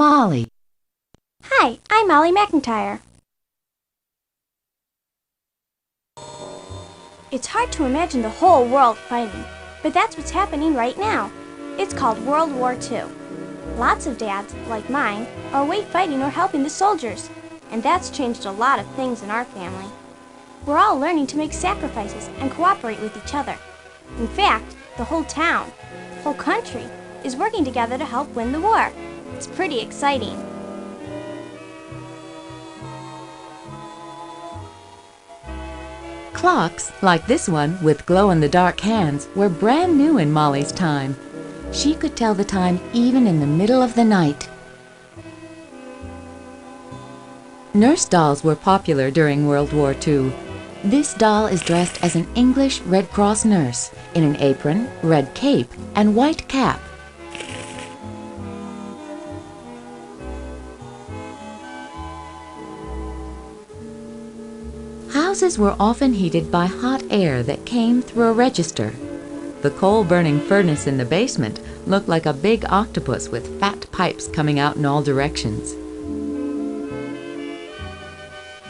Molly. Hi, I'm Molly McIntire. It's hard to imagine the whole world fighting, but that's what's happening right now. It's called World War II. Lots of dads, like mine, are away fighting or helping the soldiers, and that's changed a lot of things in our family. We're all learning to make sacrifices and cooperate with each other. In fact, the whole town, whole country, is working together to help win the war. It's pretty exciting. Clocks, like this one with glow-in-the-dark hands, were brand new in Molly's time. She could tell the time even in the middle of the night. Nurse dolls were popular during World War II. This doll is dressed as an English Red Cross nurse in an apron, red cape, and white cap. Houses were often heated by hot air that came through a register. The coal-burning furnace in the basement looked like a big octopus with fat pipes coming out in all directions.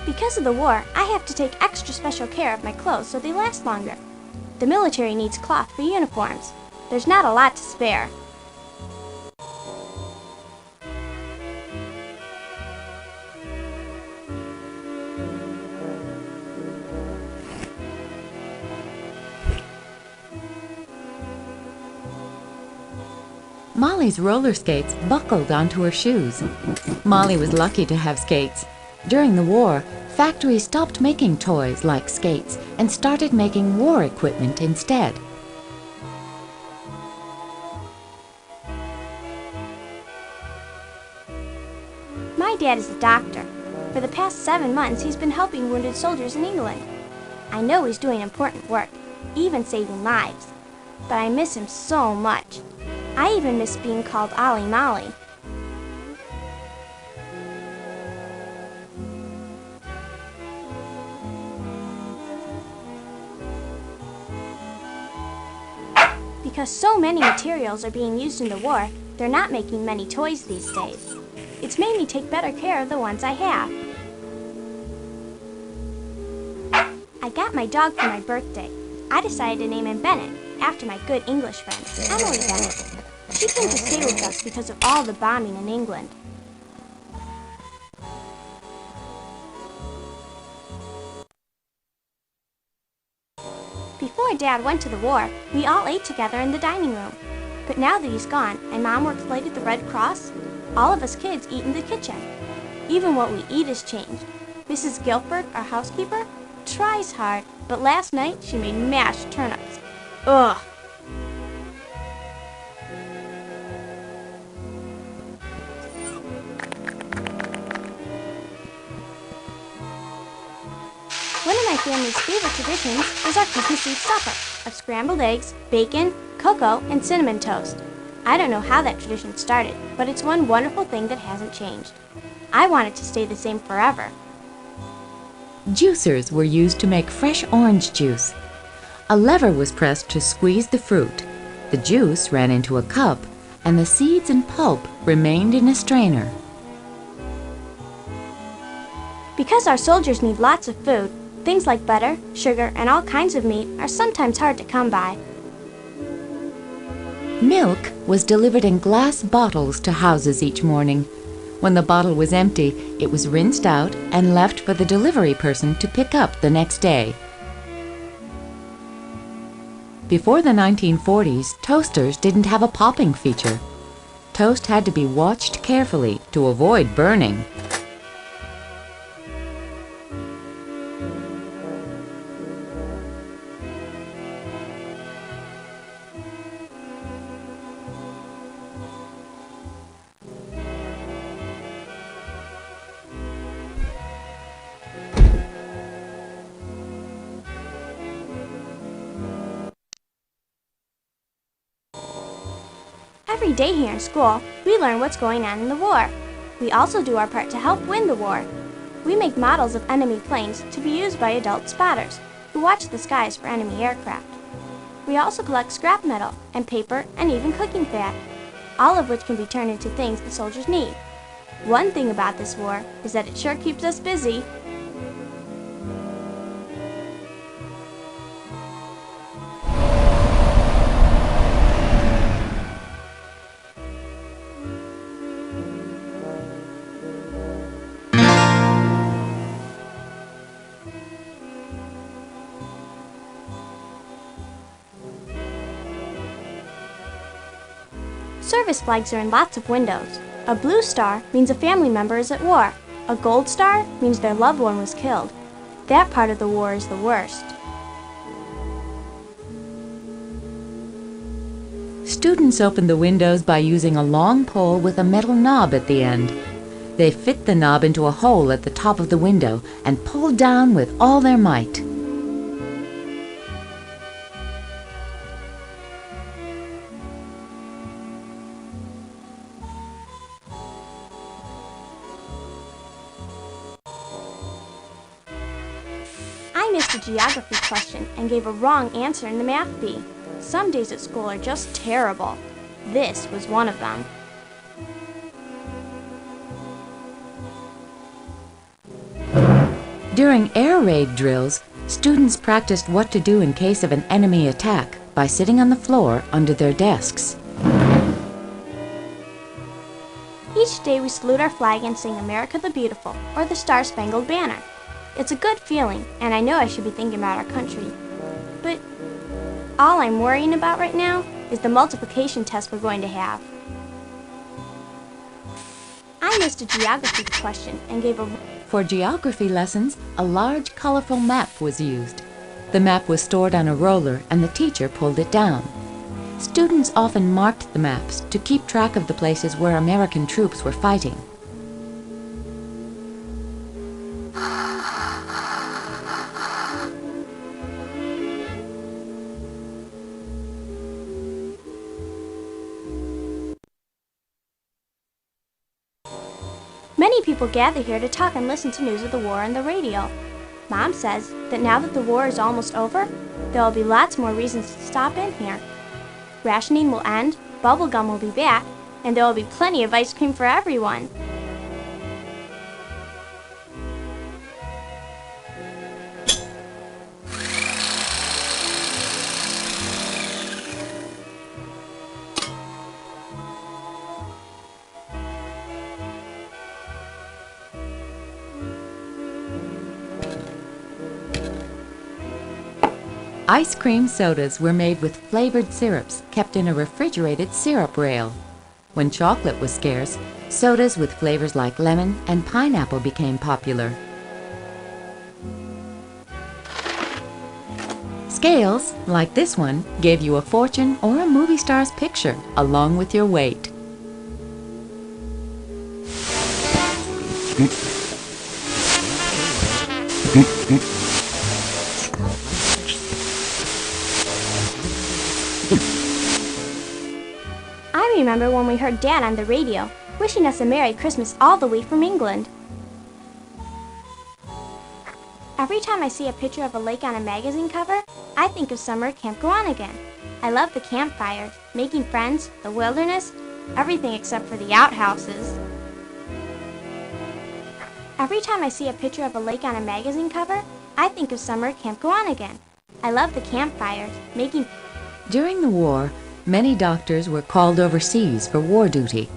Because of the war, I have to take extra special care of my clothes so they last longer. The military needs cloth for uniforms. There's not a lot to spare. Molly's roller skates buckled onto her shoes. Molly was lucky to have skates. During the war, factories stopped making toys like skates and started making war equipment instead. My dad is a doctor. For the past 7 months, he's been helping wounded soldiers in England. I know he's doing important work, even saving lives. But I miss him so much. I even miss being called Ollie Molly. Because so many materials are being used in the war, they're not making many toys these days. It's made me take better care of the ones I have. I got my dog for my birthday. I decided to name him Bennett, after my good English friend, Emily Bennett. She came to stay with us because of all the bombing in England. Before Dad went to the war, we all ate together in the dining room. But now that he's gone and Mom works late at the Red Cross, all of us kids eat in the kitchen. Even what we eat has changed. Mrs. Guilford, our housekeeper, tries hard, but last night she made mashed turnips. Ugh! One of my family's favorite traditions is our Christmas Eve supper of scrambled eggs, bacon, cocoa, and cinnamon toast. I don't know how that tradition started, but it's one wonderful thing that hasn't changed. I want it to stay the same forever. Juicers were used to make fresh orange juice. A lever was pressed to squeeze the fruit. The juice ran into a cup, and the seeds and pulp remained in a strainer. Because our soldiers need lots of food, things like butter, sugar, and all kinds of meat are sometimes hard to come by. Milk was delivered in glass bottles to houses each morning. When the bottle was empty, it was rinsed out and left for the delivery person to pick up the next day. Before the 1940s, toasters didn't have a popping feature. Toast had to be watched carefully to avoid burning. Every day here in school, we learn what's going on in the war. We also do our part to help win the war. We make models of enemy planes to be used by adult spotters, who watch the skies for enemy aircraft. We also collect scrap metal and paper and even cooking fat, all of which can be turned into things the soldiers need, One thing about this war is that it sure keeps us busy. Service flags are in lots of windows. A blue star means a family member is at war. A gold star means their loved one was killed. That part of the war is the worst. Students open the windows by using a long pole with a metal knob at the end. They fit the knob into a hole at the top of the window and pull down with all their might. I missed a geography question and gave a wrong answer in the math bee. Some days at school are just terrible. This was one of them. During air raid drills, students practiced what to do in case of an enemy attack by sitting on the floor under their desks. Each day we salute our flag and sing America the Beautiful or the Star-Spangled Banner. It's a good feeling, and I know I should be thinking about our country. But all I'm worrying about right now is the multiplication test we're going to have. I missed a geography question and gave a... For geography lessons, a large, colorful map was used. The map was stored on a roller and the teacher pulled it down. Students often marked the maps to keep track of the places where American troops were fighting. Many people gather here to talk and listen to news of the war on the radio. Mom says that now that the war is almost over, there will be lots more reasons to stop in here. Rationing will end, bubblegum will be back, and there will be plenty of ice cream for everyone. Ice cream sodas were made with flavored syrups kept in a refrigerated syrup rail. When chocolate was scarce, sodas with flavors like lemon and pineapple became popular. Scales, like this one, gave you a fortune or a movie star's picture along with your weight. I remember when we heard Dad on the radio, wishing us a Merry Christmas all the way from England. Every time I see a picture of a lake on a magazine cover, I think of summer at Camp Go On again. I love the campfires, making friends, the wilderness, everything except for the outhouses. Every time I see a picture of a lake on a magazine cover, I think of summer at Camp Go On again. I love the campfires, making... During the war, many doctors were called overseas for war duty.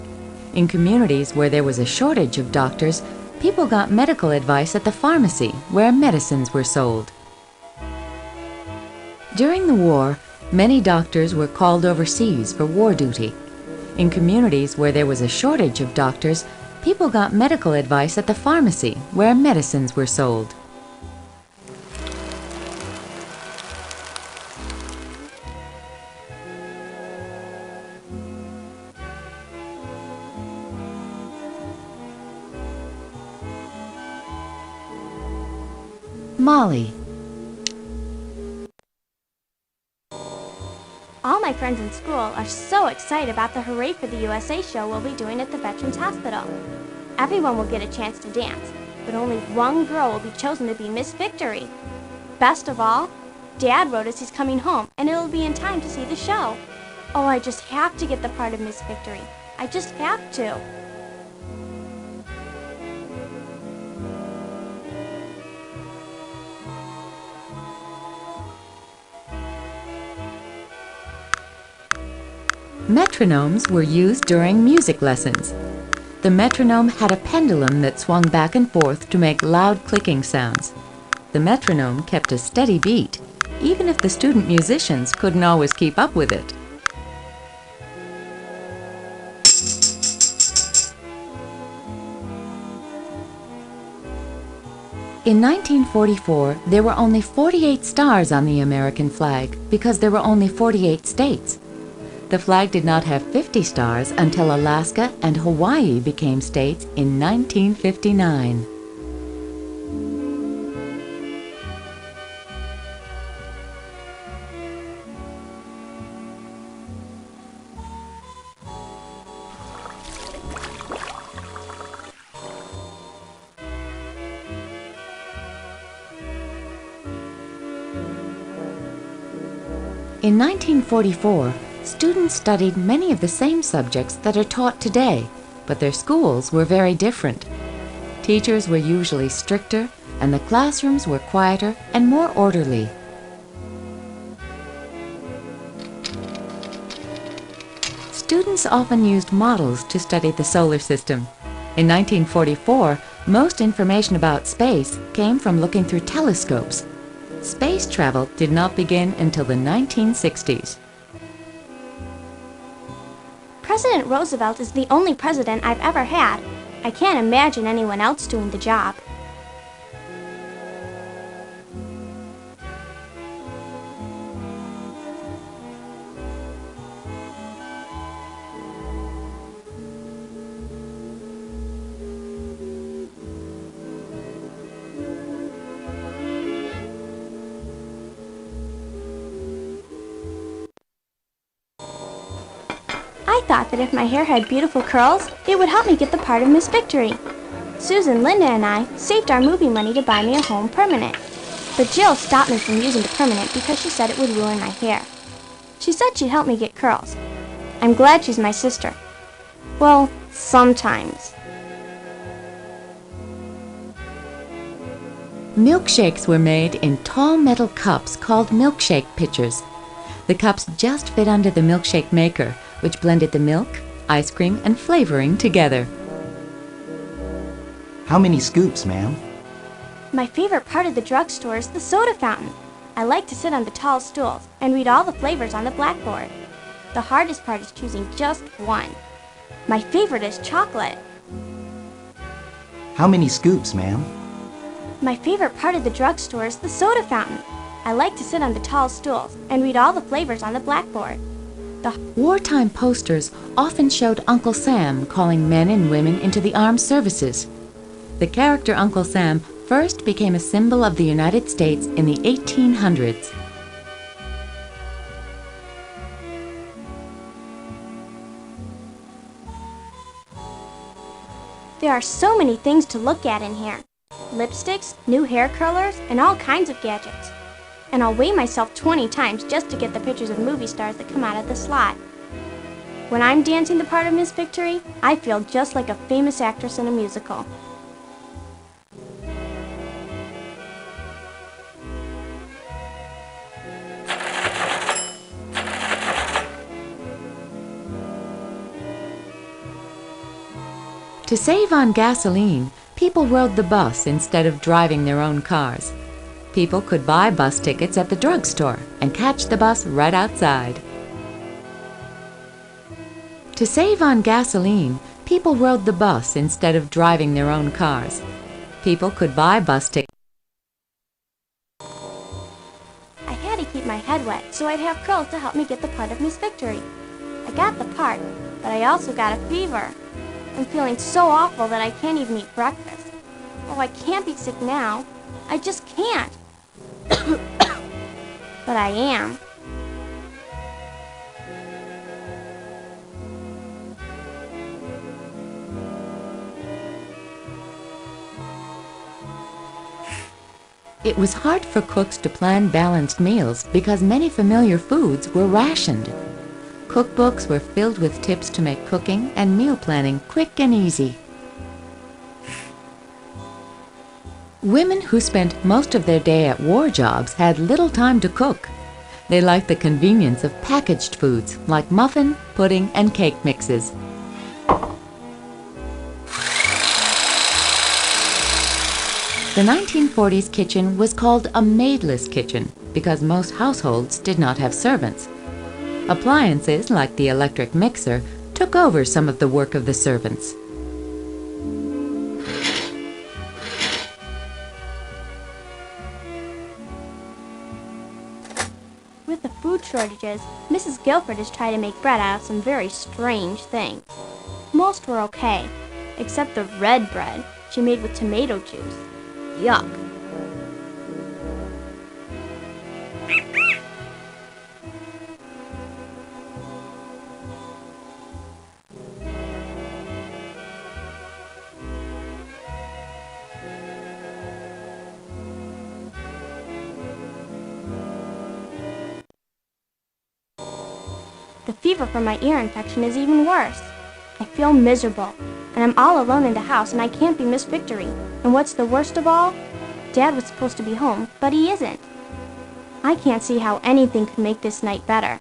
In communities where there was a shortage of doctors, people got medical advice at the pharmacy where medicines were sold. During the war, many doctors were called overseas for war duty. In communities where there was a shortage of doctors, people got medical advice at the pharmacy where medicines were sold. Molly. All my friends in school are so excited about the Hooray for the USA show we'll be doing at the Veterans Hospital. Everyone will get a chance to dance, but only one girl will be chosen to be Miss Victory. Best of all, Dad wrote us he's coming home and it'll be in time to see the show. Oh, I just have to get the part of Miss Victory. I just have to. Metronomes were used during music lessons. The metronome had a pendulum that swung back and forth to make loud clicking sounds. The metronome kept a steady beat, even if the student musicians couldn't always keep up with it. In 1944, there were only 48 stars on the American flag because there were only 48 states. The flag did not have 50 stars until Alaska and Hawaii became states in 1959. In 1944, students studied many of the same subjects that are taught today, but their schools were very different. Teachers were usually stricter, and the classrooms were quieter and more orderly. Students often used models to study the solar system. In 1944, most information about space came from looking through telescopes. Space travel did not begin until the 1960s. President Roosevelt is the only president I've ever had. I can't imagine anyone else doing the job. I thought that if my hair had beautiful curls, it would help me get the part of Miss Victory. Susan, Linda, and I saved our movie money to buy me a home permanent. But Jill stopped me from using the permanent because she said it would ruin my hair. She said she'd help me get curls. I'm glad she's my sister. Well, sometimes. Milkshakes were made in tall metal cups called milkshake pitchers. The cups just fit under the milkshake maker, which blended the milk, ice cream, and flavoring together. How many scoops, ma'am? My favorite part of the drugstore is the soda fountain. I like to sit on the tall stools and read all the flavors on the blackboard. The hardest part is choosing just one. My favorite is chocolate. How many scoops, ma'am? My favorite part of the drugstore is the soda fountain. I like to sit on the tall stools and read all the flavors on the blackboard. Wartime posters often showed Uncle Sam calling men and women into the armed services. The character Uncle Sam first became a symbol of the United States in the 1800s. There are so many things to look at in here. Lipsticks, new hair curlers, and all kinds of gadgets. And I'll weigh myself 20 times just to get the pictures of movie stars that come out of the slot. When I'm dancing the part of Miss Victory, I feel just like a famous actress in a musical. To save on gasoline, people rode the bus instead of driving their own cars. People could buy bus tickets at the drugstore and catch the bus right outside. To save on gasoline, people rode the bus instead of driving their own cars. People could buy bus tickets. I had to keep my head wet so I'd have curls to help me get the part of Miss Victory. I got the part, but I also got a fever. I'm feeling so awful that I can't even eat breakfast. Oh, I can't be sick now. I just can't. But I am. It was hard for cooks to plan balanced meals because many familiar foods were rationed. Cookbooks were filled with tips to make cooking and meal planning quick and easy. Women who spent most of their day at war jobs had little time to cook. They liked the convenience of packaged foods like muffin, pudding, and cake mixes. The 1940s kitchen was called a maidless kitchen because most households did not have servants. Appliances like the electric mixer took over some of the work of the servants. With the food shortages, Mrs. Guilford has tried to make bread out of some very strange things. Most were okay, except the red bread she made with tomato juice. Yuck! The fever from my ear infection is even worse. I feel miserable, and I'm all alone in the house, and I can't be Miss Victory. And what's the worst of all? Dad was supposed to be home, but he isn't. I can't see how anything could make this night better.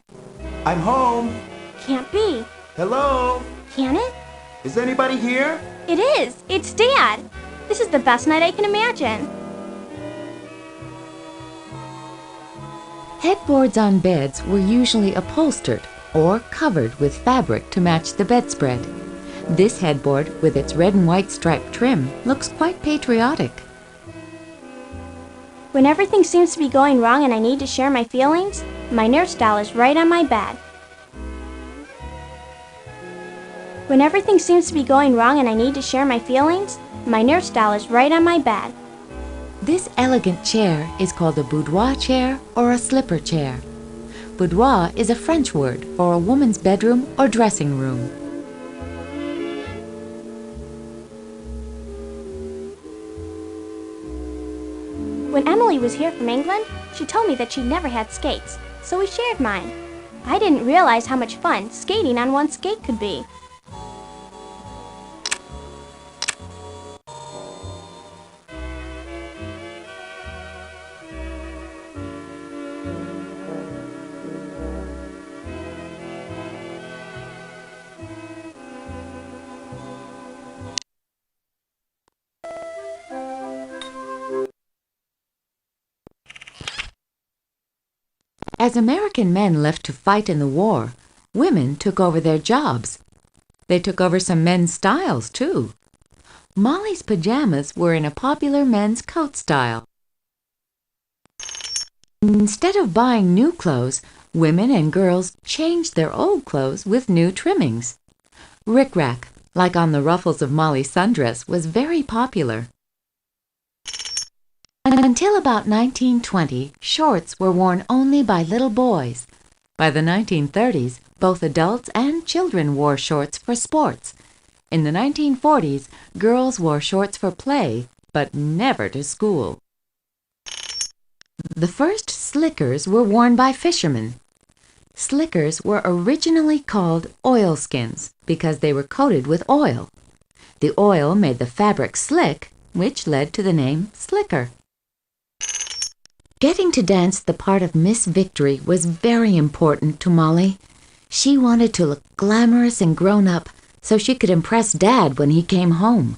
I'm home. Can't be. Hello? Can it? Is anybody here? It is. It's Dad. This is the best night I can imagine. Headboards on beds were usually upholstered or covered with fabric to match the bedspread. This headboard, with its red and white striped trim, looks quite patriotic. When everything seems to be going wrong and I need to share my feelings, my nurse doll is right on my bed. When everything seems to be going wrong and I need to share my feelings, my nurse doll is right on my bed. This elegant chair is called a boudoir chair or a slipper chair. Boudoir is a French word for a woman's bedroom or dressing room. When Emily was here from England, she told me that she never had skates, so we shared mine. I didn't realize how much fun skating on one skate could be. As American men left to fight in the war, women took over their jobs. They took over some men's styles, too. Molly's pajamas were in a popular men's coat style. Instead of buying new clothes, women and girls changed their old clothes with new trimmings. Rick-rack, like on the ruffles of Molly's sundress, was very popular. Until about 1920, shorts were worn only by little boys. By the 1930s, both adults and children wore shorts for sports. In the 1940s, girls wore shorts for play, but never to school. The first slickers were worn by fishermen. Slickers were originally called oilskins because they were coated with oil. The oil made the fabric slick, which led to the name slicker. Getting to dance the part of Miss Victory was very important to Molly. She wanted to look glamorous and grown up so she could impress Dad when he came home.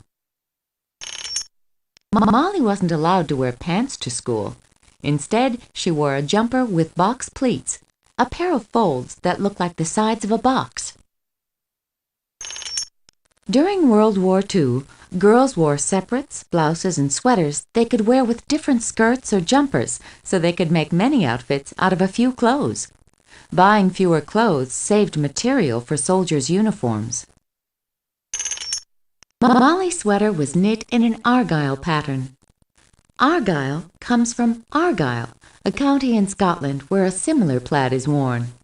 Molly wasn't allowed to wear pants to school. Instead, she wore a jumper with box pleats, a pair of folds that looked like the sides of a box. During World War II, girls wore separates, blouses, and sweaters they could wear with different skirts or jumpers so they could make many outfits out of a few clothes. Buying fewer clothes saved material for soldiers' uniforms. Molly's sweater was knit in an argyle pattern. Argyle comes from Argyll, a county in Scotland where a similar plaid is worn.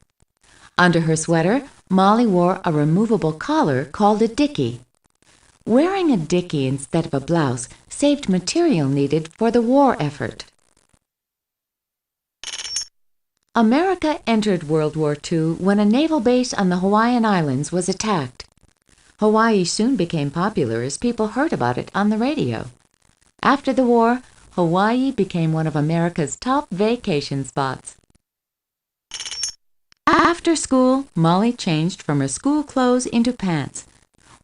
Under her sweater, Molly wore a removable collar called a dicky. Wearing a dicky instead of a blouse saved material needed for the war effort. America entered World War II when a naval base on the Hawaiian Islands was attacked. Hawaii soon became popular as people heard about it on the radio. After the war, Hawaii became one of America's top vacation spots. After school, Molly changed from her school clothes into pants.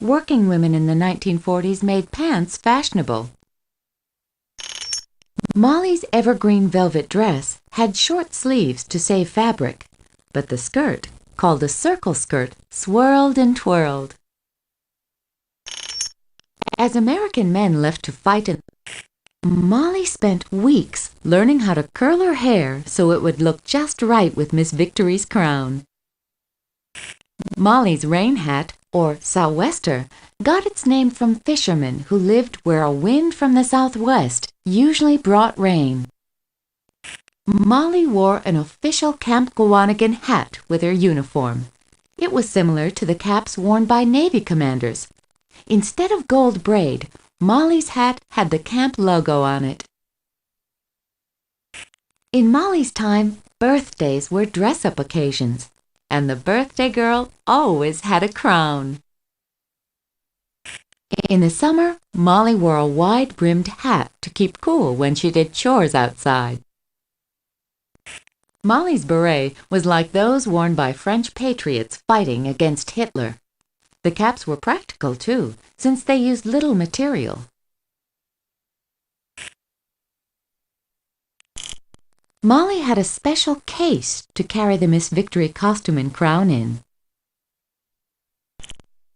Working women in the 1940s made pants fashionable. Molly's evergreen velvet dress had short sleeves to save fabric, but the skirt, called a circle skirt, swirled and twirled. As American men left to fight Molly spent weeks learning how to curl her hair so it would look just right with Miss Victory's crown. Molly's rain hat, or sou'wester, got its name from fishermen who lived where a wind from the southwest usually brought rain. Molly wore an official Camp Gawanigan hat with her uniform. It was similar to the caps worn by Navy commanders. Instead of gold braid, Molly's hat had the camp logo on it. In Molly's time, birthdays were dress-up occasions, and the birthday girl always had a crown. In the summer, Molly wore a wide-brimmed hat to keep cool when she did chores outside. Molly's beret was like those worn by French patriots fighting against Hitler. The caps were practical, too, since they used little material. Molly had a special case to carry the Miss Victory costume and crown in.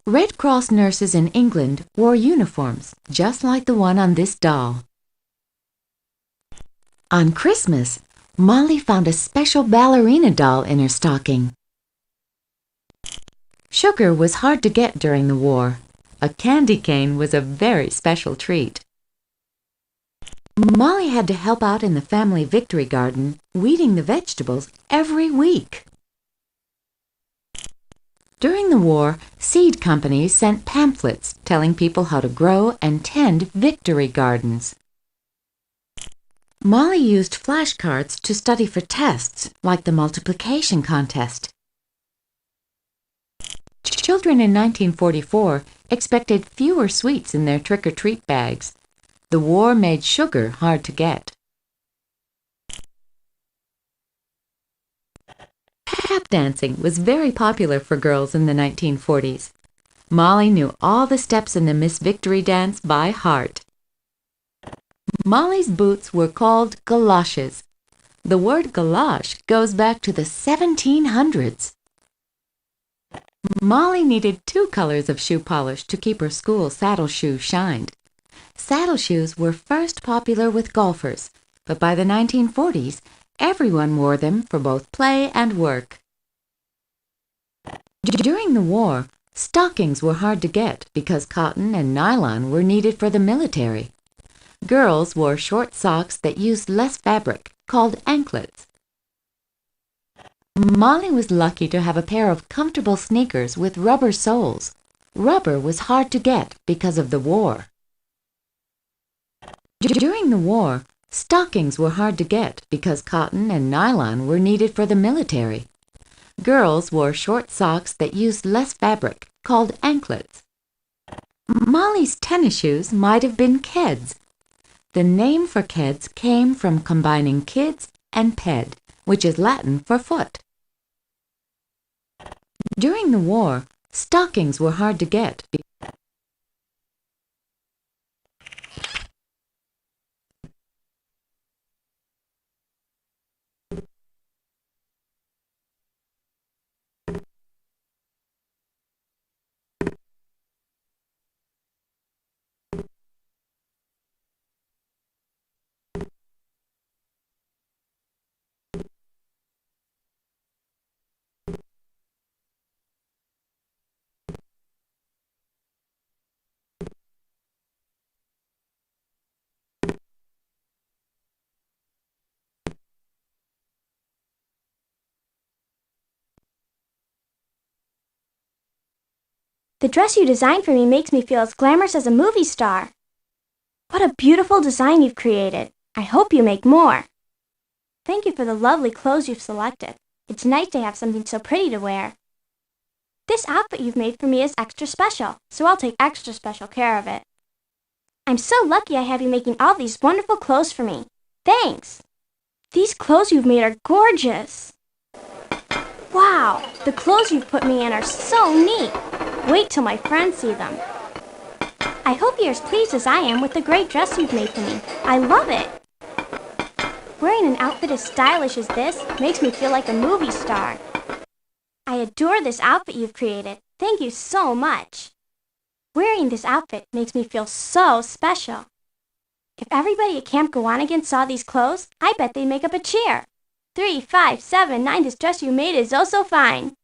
Red Cross nurses in England wore uniforms just like the one on this doll. On Christmas, Molly found a special ballerina doll in her stocking. Sugar was hard to get during the war. A candy cane was a very special treat. Molly had to help out in the family victory garden, weeding the vegetables every week. During the war, seed companies sent pamphlets telling people how to grow and tend victory gardens. Molly used flashcards to study for tests, like the multiplication contest. Children in 1944 expected fewer sweets in their trick-or-treat bags. The war made sugar hard to get. Tap dancing was very popular for girls in the 1940s. Molly knew all the steps in the Miss Victory dance by heart. Molly's boots were called galoshes. The word galosh goes back to the 1700s. Molly needed 2 colors of shoe polish to keep her school saddle shoes shined. Saddle shoes were first popular with golfers, but by the 1940s, everyone wore them for both play and work. During the war, stockings were hard to get because cotton and nylon were needed for the military. Girls wore short socks that used less fabric, called anklets. Molly was lucky to have a pair of comfortable sneakers with rubber soles. Rubber was hard to get because of the war. During the war, stockings were hard to get because cotton and nylon were needed for the military. Girls wore short socks that used less fabric, called anklets. Molly's tennis shoes might have been keds. The name for keds came from combining kids and ped, which is Latin for foot. During the war, stockings were hard to get. The dress you designed for me makes me feel as glamorous as a movie star. What a beautiful design you've created. I hope you make more. Thank you for the lovely clothes you've selected. It's nice to have something so pretty to wear. This outfit you've made for me is extra special, so I'll take extra special care of it. I'm so lucky I have you making all these wonderful clothes for me. Thanks! These clothes you've made are gorgeous. Wow, the clothes you've put me in are so neat. Wait till my friends see them. I hope you're as pleased as I am with the great dress you've made for me. I love it. Wearing an outfit as stylish as this makes me feel like a movie star. I adore this outfit you've created. Thank you so much. Wearing this outfit makes me feel so special. If everybody at Camp Gowanigan saw these clothes, I bet they'd make up a cheer. 3, 5, 7, 9, this dress you made is oh so fine.